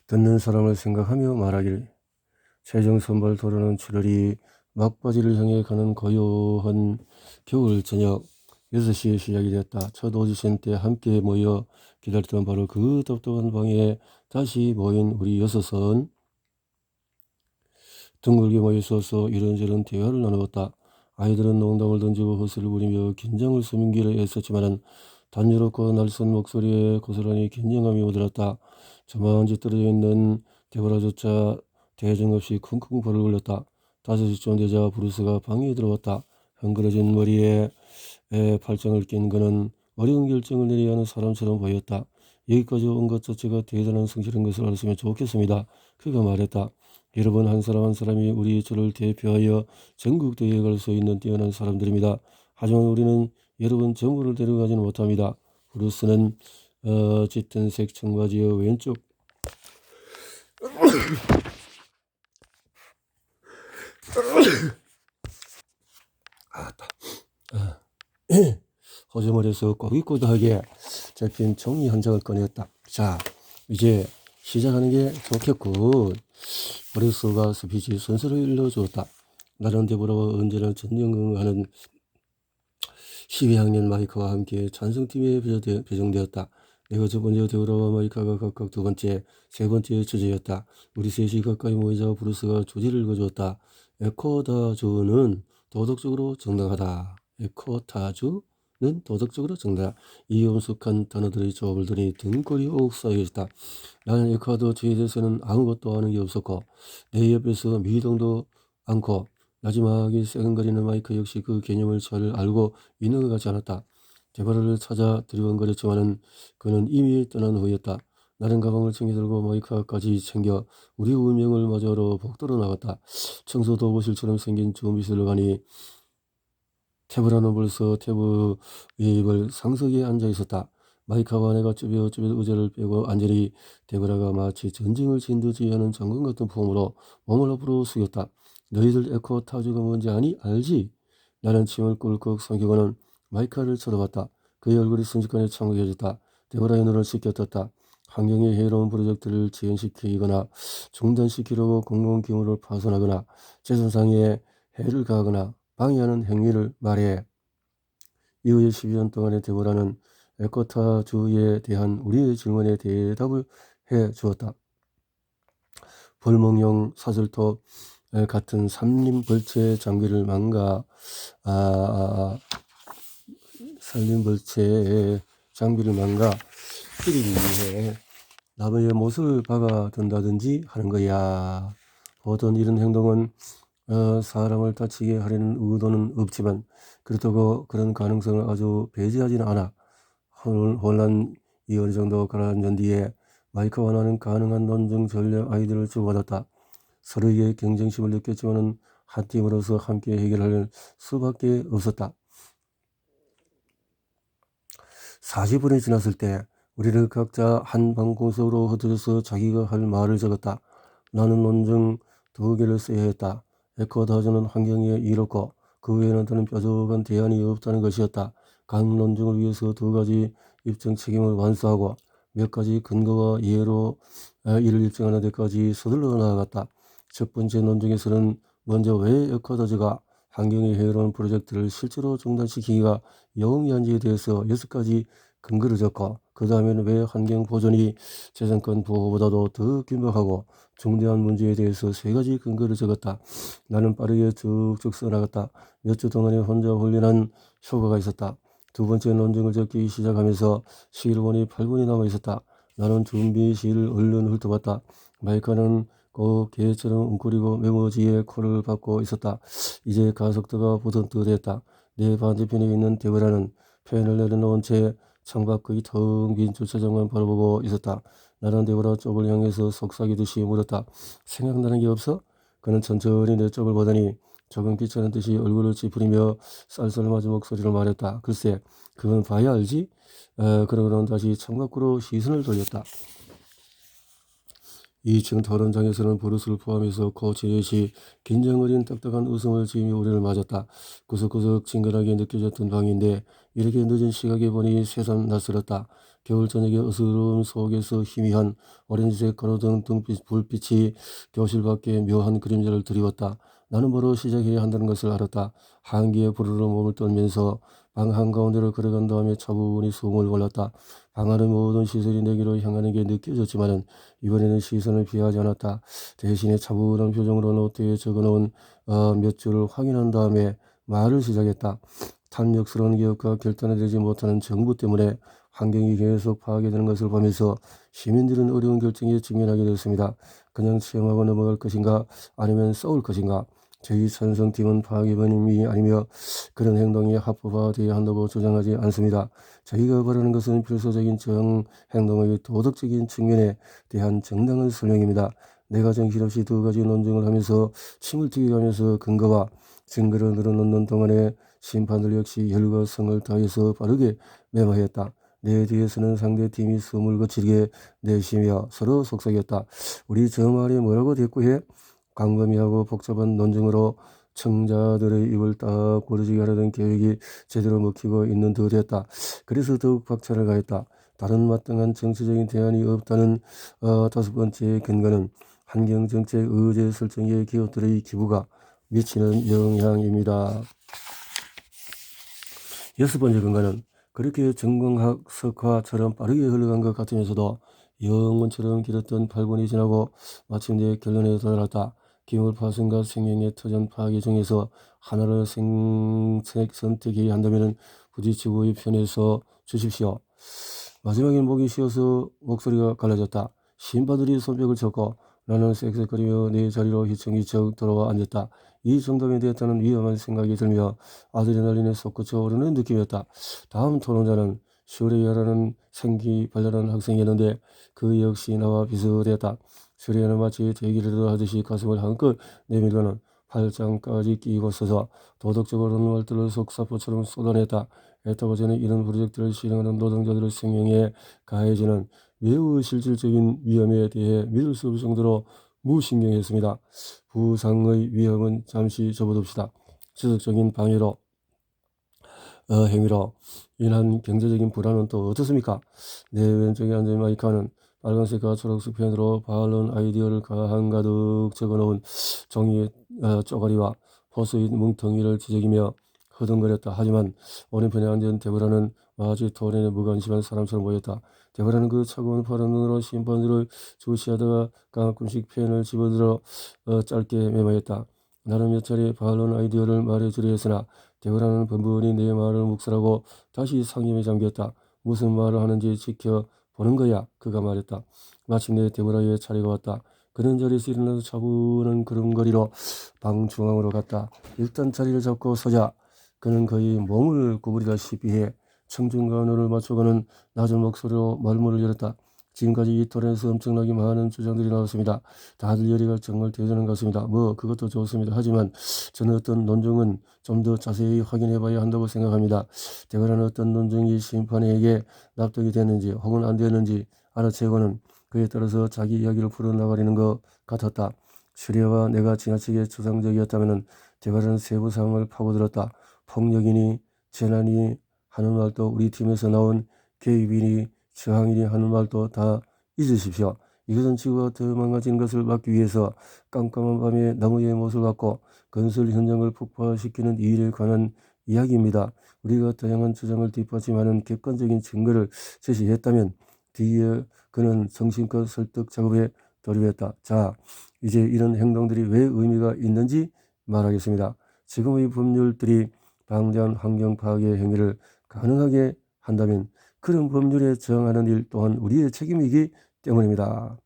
듣는 사람을 생각하며 말하길. 최종 선발 도로는 7월이 막바지를 향해 가는 고요한 겨울 저녁 6시에 시작이 되었다. 첫 오디션 때 함께 모여 기다렸던 바로 그 답답한 방에 다시 모인 우리 여섯은 둥글게 모여 있어서 이런저런 대화를 나누었다. 아이들은 농담을 던지고 헛소리를 부리며 긴장을 숨기려 애썼지만은 단조롭고 날선 목소리에 고스란히 긴장감이 묻어났다. 저만치 떨어져 있는 데보라조차 대중 없이 쿵쿵 발을 굴렸다. 5시쯤 되자 브루스가 방에 들어왔다. 헝클어진 머리에 팔짱을 낀 그는 어려운 결정을 내려야 하는 사람처럼 보였다. 여기까지 온 것 자체가 대단한 성실한 것을 알았으면 좋겠습니다. 그가 말했다. 여러분 한 사람 한 사람이 우리 저를 대표하여 전국대회에 갈 수 있는 뛰어난 사람들입니다. 하지만 우리는 여러분 전부를 데려가지는 못합니다. 브루스는 짙은색 청바지의 왼쪽 허저머리에서 꼬깃꼬깃하게 잡힌 종이 한 장을 꺼냈다. 자, 이제 시작하는 게 좋겠군. 브루스가 스피치 순서를 일러주었다. 나는 데보라와 언제나 전쟁하는 12학년 마이크와 함께 찬성팀에 배정되었다. 내가 첫 번째 데보라와 마이크가 각각 두 번째, 세 번째 주제였다. 우리 셋이 가까이 모이자 브루스가 주제를 거주었다. 에코다주는 도덕적으로 정당하다. 에코타주는 도덕적으로 정당하다. 이 엄숙한 단어들의 조합을 들으니 등골이 오욱 쌓여있다. 나는 에콰도주에 대해서는 아무것도 아는 게 없었고 내 옆에서 미동도 않고 마지막에 새근거리는 마이크 역시 그 개념을 잘 알고 있는 것 같지 않았다. 데바라를 찾아 두리번거렸지만은 그는 이미 떠난 후였다. 나는 가방을 챙겨들고 마이크까지 챙겨 우리 운명을 마저로 복도로 나갔다. 청소 도구실처럼 생긴 주무실로 가니 태브라는 벌써 태브 위에 상석에 앉아 있었다. 마이카와 내가 쭈뼛쭈뼛 의자를 빼고 앉으니 데브라가 마치 전쟁을 진두지 하는 장군 같은 폼으로 몸을 앞으로 숙였다. 너희들 에코타주가 뭔지 아니? 알지? 나는 침을 꿀꺽 삼키고는 마이카를 쳐다봤다. 그의 얼굴이 순식간에 창백해졌다. 데브라의 눈을 씻겨떴다. 환경에 해로운 프로젝트를 지연시키거나 중단시키려고 공공기물을 파손하거나 재산상에 해를 가하거나 방해하는 행위를 말해. 이후에 12년 동안의 데보라는 에코타주에 대한 우리의 질문에 대답을 해 주었다. 벌목용 사슬톱 같은 산림벌채 장비를 산림벌채 장비를 끼리 위해 나무의 못을 박아둔다든지 하는 거야. 보통 이런 행동은 사람을 다치게 하려는 의도는 없지만 그렇다고 그런 가능성을 아주 배제하지는 않아. 혼란이 어느 정도 가라앉은 뒤에 마이크와 나는 가능한 논증 전략 아이디어를 주고받았다. 서로에게 경쟁심을 느꼈지만은 한 팀으로서 함께 해결할 수밖에 없었다. 40분이 지났을 때 우리를 각자 한 방구석으로 흩어져서 자기가 할 말을 적었다. 나는 논증 2개를 써야 했다. 에코다주는 환경에 이롭고 그 외에는 더는 뾰족한 대안이 없다는 것이었다. 각 논증을 위해서 2가지 입증 책임을 완수하고 몇 가지 근거와 예로 이를 입증하는 데까지 서둘러 나아갔다. 첫 번째 논증에서는 먼저 왜 에코다주가 환경에 해로운 프로젝트를 실제로 중단시키기가 영리한지에 대해서 6가지 근거를 적고 그 다음에는 왜 환경 보존이 재산권 보호보다도 더 긴박하고 중대한 문제에 대해서 3가지 근거를 적었다. 나는 빠르게 쭉쭉 써나갔다. 몇 주 동안에 혼자 훈련한 효과가 있었다. 두 번째 논증을 적기 시작하면서 시를 보니 8분이 남아 있었다. 나는 준비 시를 얼른 훑어봤다. 마이크는 꼭 개처럼 웅크리고 메모지에 코를 박고 있었다. 이제 가속도가 보던 듯했다. 내 반대편에 있는 데브라는 펜을 내려놓은 채 창밖의 텅 빈 주차장만 바라보고 있었다. 나는 데브라 쪽을 향해서 속삭이듯이 물었다. 생각나는 게 없어? 그는 천천히 내 쪽을 보더니 조금 귀찮은 듯이 얼굴을 찌푸리며 쌀쌀맞은 목소리로 말했다. 글쎄, 그건 봐야 알지? 그러고는 다시 창밖으로 시선을 돌렸다. 2층 토론장에서는 브루스를 포함해서 코치넷이 긴장 어린 딱딱한 웃음을 지으며 우리를 맞았다. 구석구석 친근하게 느껴졌던 방인데 이렇게 늦은 시각에 보니 새삼 낯설었다. 겨울 저녁의 어스름 속에서 희미한 오렌지색 가로등 불빛이 교실 밖에 묘한 그림자를 드리웠다. 나는 바로 시작해야 한다는 것을 알았다. 한기에 부르르 몸을 떨면서 방 한가운데로 걸어간 다음에 차분히 숨을 골랐다. 방 안의 모든 시선이 내게로 향하는 게 느껴졌지만은 이번에는 시선을 피하지 않았다. 대신에 차분한 표정으로 노트에 적어놓은 몇 줄을 확인한 다음에 말을 시작했다. 탐욕스러운 기업과 결단을 내지 못하는 정부 때문에 환경이 계속 파괴되는 것을 보면서 시민들은 어려운 결정에 직면하게 됐습니다. 그냥 체험하고 넘어갈 것인가 아니면 싸울 것인가. 저희 찬성팀은 파괴범이 아니며 그런 행동이 합법화되어야 한다고 주장하지 않습니다. 저희가 바라는 것은 필수적인 행동의 도덕적인 측면에 대한 정당한 설명입니다. 내가 정신없이 두 가지 논증을 하면서 침을 튀겨가면서 근거와 증거를 늘어놓는 동안에 심판들 역시 열과 성을 다해서 빠르게 메모했다. 내 뒤에서는 상대팀이 숨을 거칠게 내쉬며 서로 속삭였다. 우리 저 말이 뭐라고 대꾸해? 광범위하고 복잡한 논증으로 청자들의 입을 딱 고르지게 하려던 계획이 제대로 먹히고 있는 듯했다. 그래서 더욱 박차를 가했다. 다른 마땅한 정치적인 대안이 없다는 다섯 번째 근거는 환경정책 의제 설정의 기업들의 기부가 미치는 영향입니다. 여섯 번째 근거는 그렇게 전공학석화처럼 빠르게 흘러간 것 같으면서도 영혼처럼 길었던 8분이 지나고 마침내 결론에 도달했다. 기물 파손과 생명의 터전 파괴 중에서 하나를 선택해야 한다면 부딪히고의 편에서 주십시오. 마지막엔 목이 쉬어서 목소리가 갈라졌다. 신바들이 손뼉을 쳤고 나는 쌕쌕거리며 내 자리로 휘청휘청 돌아와 앉았다. 이 정도면 되었다는 위험한 생각이 들며 아드레날린에 솟구쳐 오르는 느낌이었다. 다음 토론자는 슈레이아라는 생기발랄한 학생이었는데 그 역시 나와 비슷했다. 슈레이아는 마치 대기를 하듯이 가슴을 한껏 내밀고는 팔짱까지 끼고 서서 도덕적으로는 말들을 속사포처럼 쏟아냈다. 애타고 저는 이런 프로젝트를 실행하는 노동자들의 생명에 가해지는 매우 실질적인 위험에 대해 믿을 수 없을 정도로 무신경했습니다. 부상의 위험은 잠시 접어둡시다. 지속적인 방해로 행위로 인한 경제적인 불안은 또 어떻습니까? 내 왼쪽에 앉은 마이카는 빨간색과 초록색 펜으로 바른 아이디어를 한가득 적어놓은 종이 쪼가리와 포스잇 뭉텅이를 지적이며 허둥거렸다. 하지만 오른편에 앉은 데보라는 마치 토론에 무관심한 사람처럼 보였다. 데보라는 그 차가운 파란 눈으로 심판들을 주시하다가 가끔씩 펜을 집어들어 짧게 메모했다. 나는 몇 차례 바른 아이디어를 말해주려 했으나 데보라는 번번이 내 말을 묵살하고 다시 상념에 잠겼다. 무슨 말을 하는지 지켜보는 거야. 그가 말했다. 마침내 데보라의 차례가 왔다. 그는 자리에서 일어나서 차분한 걸음걸이로 방 중앙으로 갔다. 일단 자리를 잡고 서자. 그는 거의 몸을 구부리다시피 해 청중과 눈을 맞춰가는 낮은 목소리로 말문을 열었다. 지금까지 이 토론에서 엄청나게 많은 주장들이 나왔습니다. 다들 열의가 정말 대단한 것 같습니다. 그것도 좋습니다. 하지만 저는 어떤 논증은 좀 더 자세히 확인해 봐야 한다고 생각합니다. 대가라는 어떤 논증이 심판에게 납득이 됐는지 혹은 안 됐는지 알아채고는 그에 따라서 자기 이야기를 풀어나가려는 것 같았다. 슈리아와 내가 지나치게 추상적이었다면 대가라는 세부 사항을 파고들었다. 폭력이니 재난이 하는 말도 우리 팀에서 나온 개입이니 저항이니 하는 말도 다 잊으십시오. 이것은 지구가 더 망가지는 것을 막기 위해서 깜깜한 밤에 나무의 못을 받고 건설 현장을 폭파시키는 일에 관한 이야기입니다. 우리가 다양한 주장을 뒷받침하는 객관적인 증거를 제시했다면 뒤에 그는 정신껏 설득 작업에 돌입했다. 자, 이제 이런 행동들이 왜 의미가 있는지 말하겠습니다. 지금의 법률들이 방대한 환경 파괴 행위를 가능하게 한다면 그런 법률에 저항하는 일 또한 우리의 책임이기 때문입니다.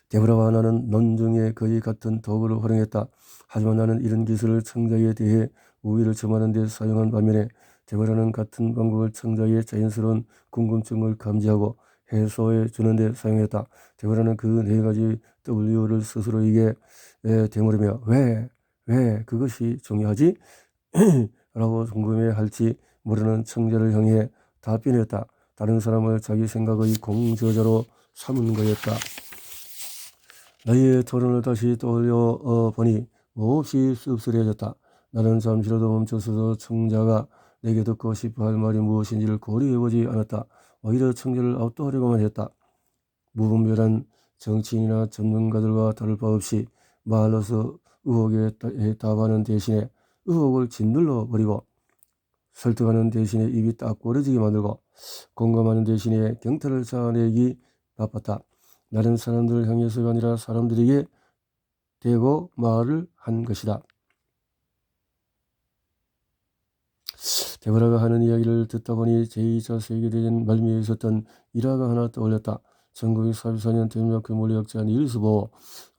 데보라와 나는 논증에 거의 같은 도구를 활용했다. 하지만 나는 이런 기술을 청자에 대해 우위를 점하는 데 사용한 반면에 데보라는 같은 방법을 청자의 자연스러운 궁금증을 감지하고 해소해 주는 데 사용했다. 데보라는 그 네 가지 W를 스스로에게 되물으며 왜 그것이 중요하지? 라고 궁금해할지 모르는 청자를 향해 답변했다. 다른 사람을 자기 생각의 공저자로 삼은 거였다. 나의 토론을 다시 떠올려 보니 몹시 씁쓸해졌다. 나는 잠시라도 멈춰서서 청자가 내게 듣고 싶어 할 말이 무엇인지를 고려해보지 않았다. 오히려 청결을 압도하려고만 했다. 무분별한 정치인이나 전문가들과 다를 바 없이 말로서 의혹에 답하는 대신에 의혹을 짓눌러 버리고 설득하는 대신에 입이 딱 벌어지게 만들고 공감하는 대신에 경태를 쌓아내기 바빴다. 나는 사람들을 향해서가 아니라 사람들에게 대고 말을 한 것이다. 데보라가 하는 이야기를 듣다 보니 제2차 세계대전 말미에 있었던 일화가 하나 떠올렸다. 1944년 덴마크 물리학자 닐스 보어,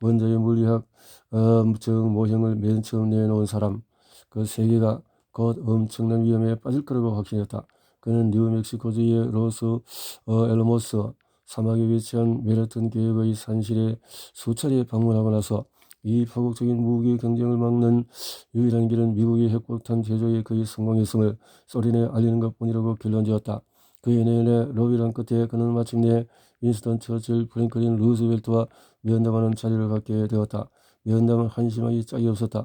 원자의 물리학 모형을 맨 처음 내놓은 사람. 그 세계가 곧 엄청난 위험에 빠질 거라고 확신했다. 그는 뉴멕시코주의 로스 엘모스 사막에 위치한 메르튼 계획의 산실에 수차례 방문하고 나서 이 파국적인 무기 경쟁을 막는 유일한 길은 미국의 핵폭탄 제조에 거의 성공했음을 소리내 알리는 것뿐이라고 결론지었다. 그의 내내 로비란 끝에 그는 마침내 윈스턴 처칠, 프랭클린 루즈벨트와 면담하는 자리를 갖게 되었다. 면담은 한심하기 짝이 없었다.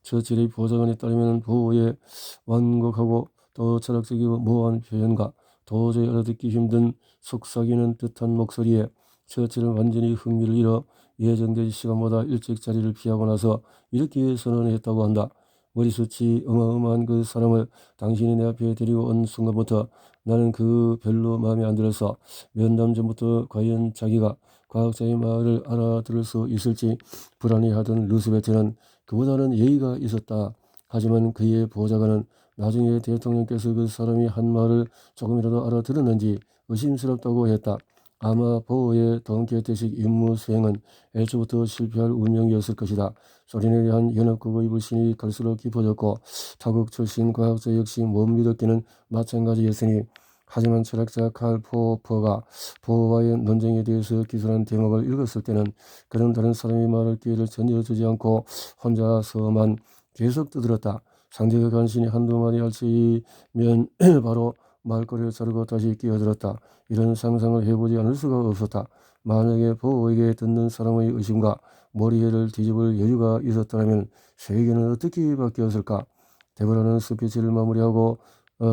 처칠의 보좌관에 따르면 보호에 완곡하고 또 철학적이고 모호한 표현과 도저히 알아듣기 힘든 속삭이는 듯한 목소리에 처칠은 완전히 흥미를 잃어 예정된 시간보다 일찍 자리를 피하고 나서 이렇게 선언했다고 한다. 머리숱이 어마어마한 그 사람을 당신이 내 앞에 데리고 온 순간부터 나는 그 별로 마음에 안 들어서 면담 전부터 과연 자기가 과학자의 말을 알아들을 수 있을지 불안해하던 루스베트는 그보다는 예의가 있었다. 하지만 그의 보좌관은 나중에 대통령께서 그 사람이 한 말을 조금이라도 알아들었는지 의심스럽다고 했다. 아마 보호의 덩케테식 임무 수행은 애초부터 실패할 운명이었을 것이다. 소련에 대한 연합국의 불신이 갈수록 깊어졌고 타국 출신 과학자 역시 못 믿었기는 마찬가지였으니 하지만 철학자 칼 포퍼가 보호와의 논쟁에 대해서 기술한 대목을 읽었을 때는 그는 다른 사람이 말할 기회를 전혀 주지 않고 혼자서만 계속 떠들었다. 상대가 간신히 한두 마디 알치면 바로 말거리를 자르고 다시 끼어들었다. 이런 상상을 해보지 않을 수가 없었다. 만약에 보호에게 듣는 사람의 의심과 머리를 뒤집을 여유가 있었다면 세계는 어떻게 바뀌었을까? 데보라는 스피치를 마무리하고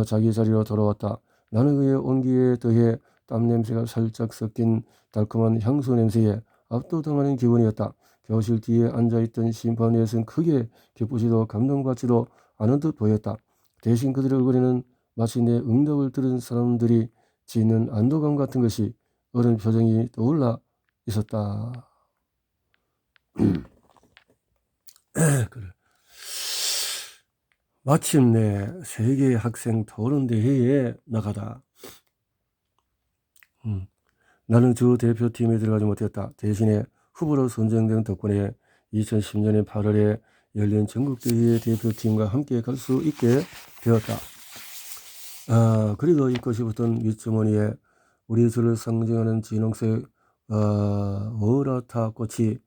자기 자리로 돌아왔다. 나는 그의 온기에 더해 땀 냄새가 살짝 섞인 달콤한 향수 냄새에 압도당하는 기분이었다. 교실 뒤에 앉아있던 심판위에서는 크게 기쁘지도 감동받지도 않은 듯 보였다. 대신 그들의 얼굴에는 마치 내 응답을 들은 사람들이 짓는 안도감 같은 것이 어른 표정이 떠올라 있었다. 그래. 마침내 세계 학생 토론대회에 나가다. 나는 주 대표팀에 들어가지 못했다. 대신에 후보로 선정된 덕분에 2010년의 8월에 열린 전국대회 대표팀과 함께 갈 수 있게 되었다. 그리고 입고 싶었던 윗주머니에 우리 주를 상징하는 진홍색 워라타 꽃이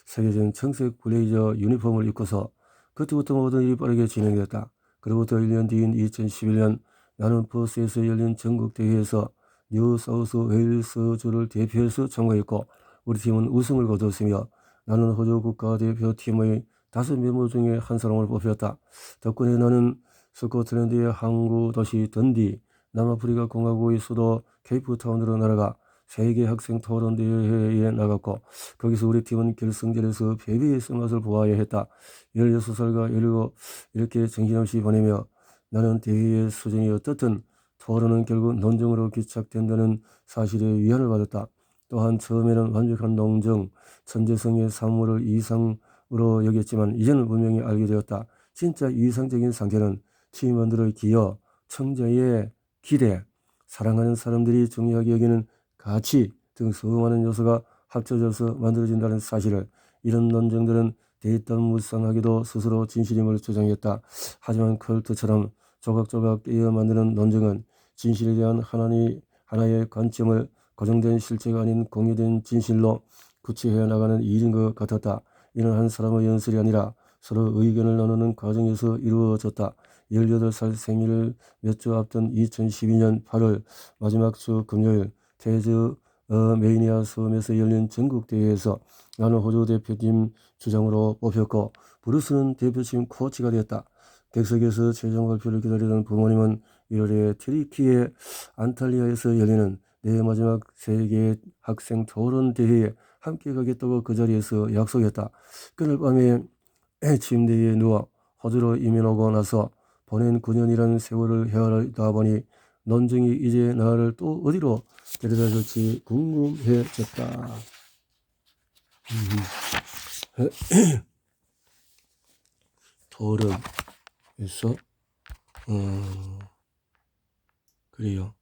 새겨진 청색 블레이저 유니폼을 입고서 그때부터 모든 일이 빠르게 진행됐다. 그로부터 1년 뒤인 2011년 나는 퍼스에서 열린 전국대회에서 뉴사우스 웨일스주를 대표해서 참가했고 우리 팀은 우승을 거뒀으며 나는 호주 국가대표팀의 5멤버 중에 한 사람을 뽑혔다. 덕분에 나는 스코틀랜드의 항구 도시 던디, 남아프리카 공화국의 수도 케이프타운으로 날아가 세계 학생 토론 대회에 나갔고 거기서 우리 팀은 결승전에서 패배의 쓴맛을 보아야 했다. 16살과 17 이렇게 정신없이 보내며 나는 대회의 수준이 어떻든 토론은 결국 논쟁으로 기착된다는 사실에 위안을 받았다. 또한 처음에는 완벽한 농정, 천재성의 사물을 이상으로 여겼지만 이제는 분명히 알게 되었다. 진짜 이상적인 상태는 팀원들의 기여, 청자의 기대, 사랑하는 사람들이 중요하게 여기는 가치 등 수많은 요소가 합쳐져서 만들어진다는 사실을. 이런 논쟁들은 대담무쌍하게도 스스로 진실임을 주장했다. 하지만 컬트처럼 조각조각 깨어 만드는 논쟁은 진실에 대한 하나의 관점을 고정된 실체가 아닌 공유된 진실로 구체해 나가는 일인 것 같았다. 이는 한 사람의 연설이 아니라 서로 의견을 나누는 과정에서 이루어졌다. 18살 생일을 몇 주 앞둔 2012년 8월 마지막 주 금요일 테즈 메이니아 섬에서 열린 전국대회에서 나는 호주 대표팀 주장으로 뽑혔고 브루스는 대표팀 코치가 되었다. 객석에서 최종 발표를 기다리던 부모님은 1월에 트리키의 안탈리아에서 열리는 내 마지막 세계 학생 토론 대회에 함께 가겠다고 그 자리에서 약속했다. 그날 밤에 침대에 누워 호주로 이민오고 나서 보낸 9년이라는 세월을 헤아리다 보니 논증이 이제 나를 또 어디로 데려다 줄지 궁금해졌다. 토론에서 그래요.